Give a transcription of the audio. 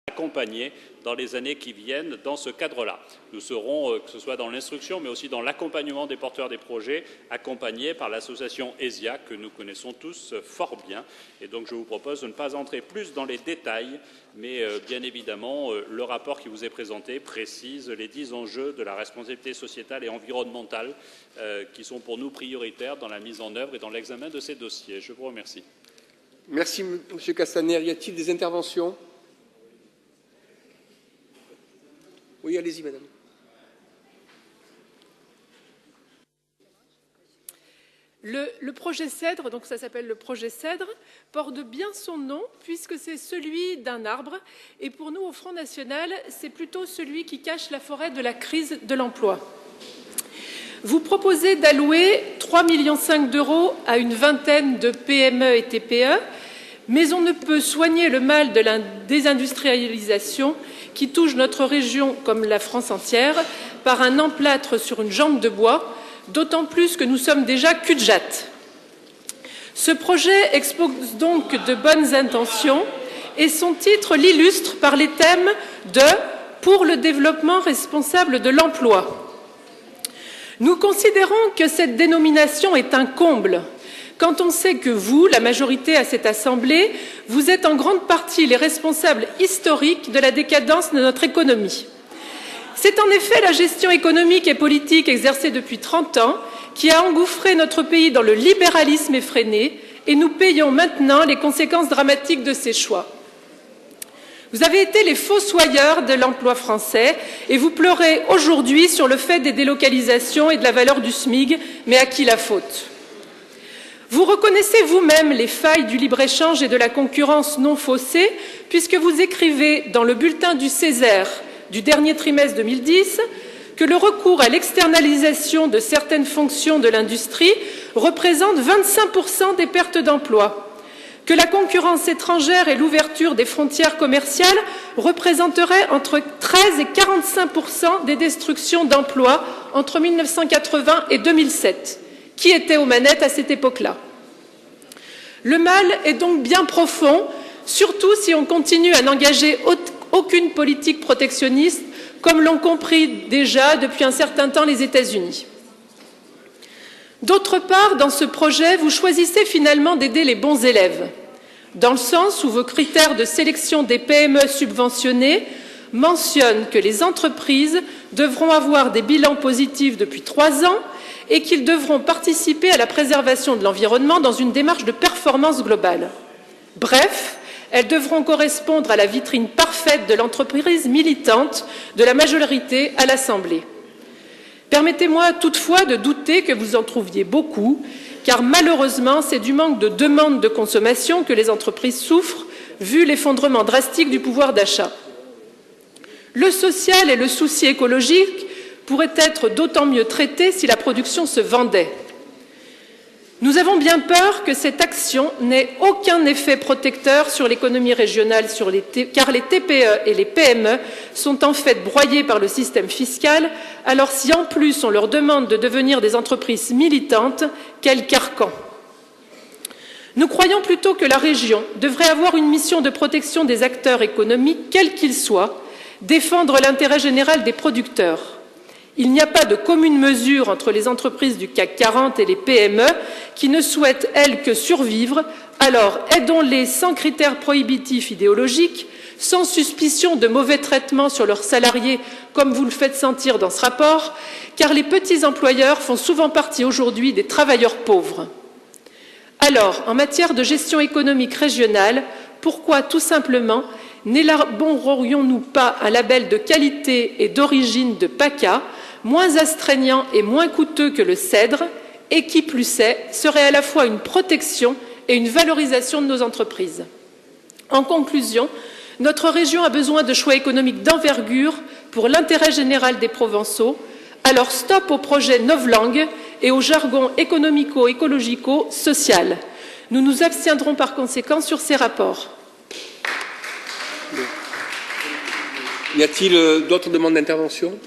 accompagner dans les années qui viennent dans ce cadre-là. Nous serons, que ce soit dans l'instruction, mais aussi dans l'accompagnement des porteurs des projets, accompagnés par l'association ESIA, que nous connaissons tous fort bien. Et donc je vous propose de ne pas entrer plus dans les détails, mais bien évidemment, le rapport qui vous est présenté précise les 10 enjeux de la responsabilité sociétale et environnementale qui sont pour nous prioritaires dans la mise en œuvre et dans l'examen de ces dossiers. Je vous remercie. Merci, M. Castaner. Y a-t-il des interventions? Oui, allez-y, madame. Le projet CEDRE, donc ça s'appelle le projet CEDRE, porte bien son nom puisque c'est celui d'un arbre. Et pour nous, au Front National, c'est plutôt celui qui cache la forêt de la crise de l'emploi. Vous proposez d'allouer 3,5 millions d'euros à une vingtaine de PME et TPE, mais on ne peut soigner le mal de la désindustrialisation qui touche notre région comme la France entière par un emplâtre sur une jambe de bois, d'autant plus que nous sommes déjà cul-de-jatte. Ce projet expose donc de bonnes intentions et son titre l'illustre par les thèmes de « Pour le développement responsable de l'emploi ». Nous considérons que cette dénomination est un comble quand on sait que vous, la majorité à cette Assemblée, vous êtes en grande partie les responsables historiques de la décadence de notre économie. C'est en effet la gestion économique et politique exercée depuis 30 ans qui a engouffré notre pays dans le libéralisme effréné et nous payons maintenant les conséquences dramatiques de ces choix. Vous avez été les fossoyeurs de l'emploi français et vous pleurez aujourd'hui sur le fait des délocalisations et de la valeur du SMIC, mais à qui la faute ? Vous reconnaissez vous-même les failles du libre-échange et de la concurrence non faussée, puisque vous écrivez dans le bulletin du Césaire du dernier trimestre 2010 que le recours à l'externalisation de certaines fonctions de l'industrie représente 25% des pertes d'emplois, que la concurrence étrangère et l'ouverture des frontières commerciales représenteraient entre 13 et 45% des destructions d'emplois entre 1980 et 2007. Qui était aux manettes à cette époque-là? Le mal est donc bien profond, surtout si on continue à n'engager aucune politique protectionniste, comme l'ont compris déjà depuis un certain temps les États-Unis. D'autre part, dans ce projet, vous choisissez finalement d'aider les bons élèves, dans le sens où vos critères de sélection des PME subventionnées mentionnent que les entreprises devront avoir des bilans positifs depuis 3 ans et qu'ils devront participer à la préservation de l'environnement dans une démarche de performance globale. Bref, elles devront correspondre à la vitrine parfaite de l'entreprise militante de la majorité à l'Assemblée. Permettez-moi toutefois de douter que vous en trouviez beaucoup, car malheureusement, c'est du manque de demande de consommation que les entreprises souffrent, vu l'effondrement drastique du pouvoir d'achat. Le social et le souci écologique pourrait être d'autant mieux traité si la production se vendait. Nous avons bien peur que cette action n'ait aucun effet protecteur sur l'économie régionale, car les TPE et les PME sont en fait broyés par le système fiscal, alors si en plus on leur demande de devenir des entreprises militantes, quel carcan! Nous croyons plutôt que la région devrait avoir une mission de protection des acteurs économiques, quels qu'ils soient, défendre l'intérêt général des producteurs. Il n'y a pas de commune mesure entre les entreprises du CAC 40 et les PME qui ne souhaitent, elles, que survivre, alors aidons-les sans critères prohibitifs idéologiques, sans suspicion de mauvais traitements sur leurs salariés, comme vous le faites sentir dans ce rapport, car les petits employeurs font souvent partie aujourd'hui des travailleurs pauvres. Alors, en matière de gestion économique régionale, pourquoi tout simplement n'élaborerions-nous pas un label de qualité et d'origine de PACA, moins astreignant et moins coûteux que le CEDRE, et qui plus est, serait à la fois une protection et une valorisation de nos entreprises. En conclusion, notre région a besoin de choix économiques d'envergure pour l'intérêt général des Provençaux, alors stop au projet novlangue et au jargon économico-écologico-social. Nous nous abstiendrons par conséquent sur ces rapports. Y a-t-il d'autres demandes d'intervention ?